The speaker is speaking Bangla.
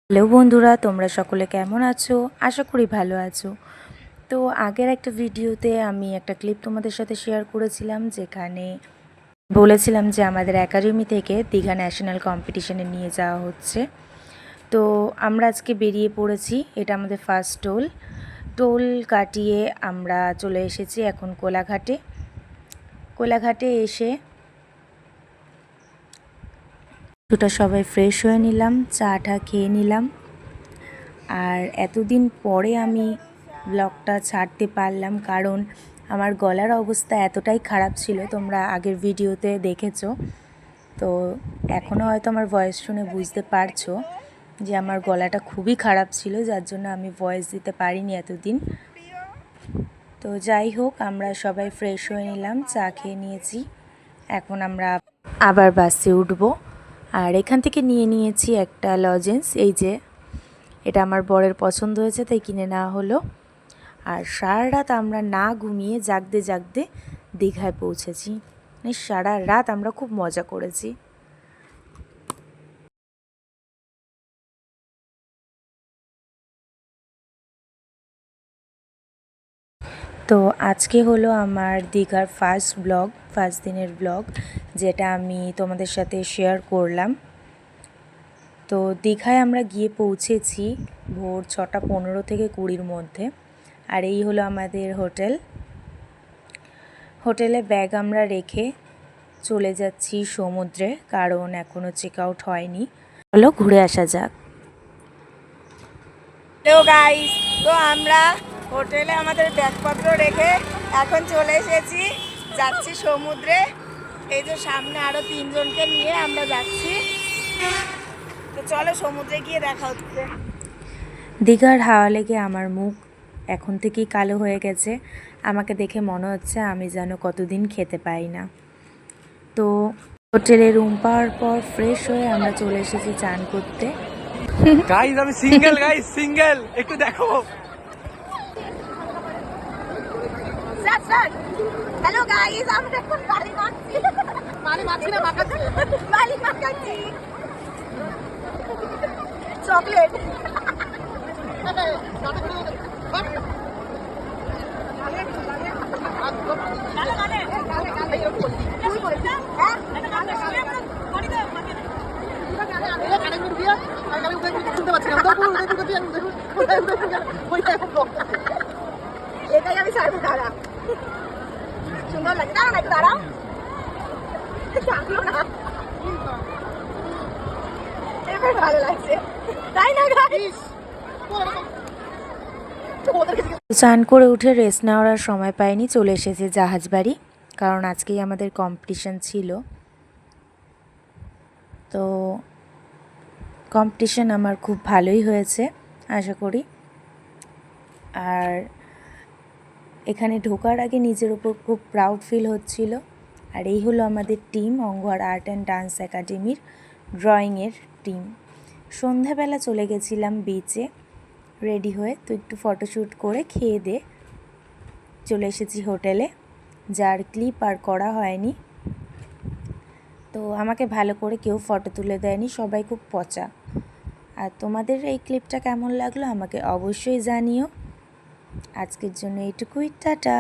হ্যালো বন্ধুরা, তোমরা সকলে কেমন আছো? আশা করি ভালো আছো। তো আগের একটা ভিডিওতে আমি একটা ক্লিপ তোমাদের সাথে শেয়ার করেছিলাম, যেখানে বলেছিলাম যে আমাদের একাডেমি থেকে দীঘা ন্যাশনাল কম্পিটিশনে নিয়ে যাওয়া হচ্ছে। তো আমরা আজকে বেরিয়ে পড়েছি। এটা আমাদের ফার্স্ট টোল কাটিয়ে আমরা চলে এসেছি এখন কোলাঘাটে। কোলাঘাটে এসে দুটো সবাই ফ্রেশ হয়ে নিলাম, চা খেয়ে নিলাম। আর এতদিন পরে আমি ব্লগটা ছাড়তে পারলাম, কারণ আমার গলার অবস্থা এতটাই খারাপ ছিল, তোমরা আগের ভিডিওতে দেখেছো। তো এখনও হয়তো আমার ভয়েস শুনে বুঝতে পারছো যে আমার গলাটা খুবই খারাপ ছিল, যার জন্য আমি ভয়েস দিতে পারিনি এতদিন। তো যাই হোক, আমরা সবাই ফ্রেশ হয়ে নিলাম, চা খেয়ে নিয়েছি। এখন আমরা আবার বাসে উঠবো। আর এখান থেকে নিয়ে নিয়েছি একটা লজেন্স, এই যে এটা আমার বরের পছন্দ হয়েছে তাই কিনে নেওয়া হলো। আর সারা রাত আমরা না ঘুমিয়ে জাগতে জাগতে দীঘায় পৌঁছেছি। সারা রাত আমরা খুব মজা করেছি। তো আজকে হলো আমার দীঘার ফার্স্ট দিনের ব্লগ, যেটা আমি তোমাদের সাথে শেয়ার করলাম। তো দীঘায় আমরা গিয়ে পৌঁছেছি ভোর 6:15 থেকে 20-র মধ্যে। আর এই হলো আমাদের হোটেলে ব্যাগ আমরা রেখে চলে যাচ্ছি সমুদ্রে, কারণ এখনও চেক আউট হয়নি। চলো ঘুরে আসা যাক। হ্যালো গাইস, তো আমরা হোটেলে আমাদের ব্যাগপত্র রেখে এখন চলে এসেছি, যাচ্ছি সমুদ্রে। এই যে সামনে আরো 3জনকে নিয়ে আমরা যাচ্ছি। তো চলো সমুদ্রে গিয়ে দেখা হচ্ছে। দীঘার হাওয়া লেগে আমার মুখ এখন থেকেই কালো হয়ে গেছে। আমাকে দেখে মনে হচ্ছে আমি যেন কতদিন খেতে পাই না। তো হোটেলে রুম পাওয়ার পর ফ্রেশ হয়ে আমরা চলে এসেছি চান করতে। গাইস আমি সিঙ্গেল, সিঙ্গেল, একটু দেখো। হ্যালো গাইস, আমরা এখন বালি মারছি না, মাখাচ্ছি বালি মাখাচ্ছি চকলেট। এটাই আমি ছাড়বো, দাঁড়া, সুন্দর লাগে, দাঁড়াও না, একটু দাঁড়াও, না এবার ভালো লাগছে, তাই না গাইস? চান করে উঠে রেস্ট নেওয়ার আর সময় পাইনি, চলে এসেছে জাহাজবাড়ি, কারণ আজকেই আমাদের কম্পিটিশন ছিল। তো কম্পিটিশন আমার খুব ভালোই হয়েছে আশা করি। আর এখানে ঢোকার আগে নিজের উপর খুব প্রাউড ফিল হচ্ছিল। আর এই হলো আমাদের টিম, অঙ্গর আর্ট অ্যান্ড ডান্স একাডেমির ড্রয়িংয়ের টিম। সন্ধ্যাবেলা চলে গেছিলাম বিচে রেডি হয়ে, তো একটু ফটোশ্যুট করে খেয়ে দিয়ে চলে এসেছি হোটেলে, যার ক্লিপ আর করা হয়নি। তো আমাকে ভালো করে কেউ ফটো তুলে দেয়নি, সবাই খুব পচা। আর তোমাদের এই ক্লিপটা কেমন লাগলো আমাকে অবশ্যই জানিও। আজকের জন্য এইটুকুই, টাটা।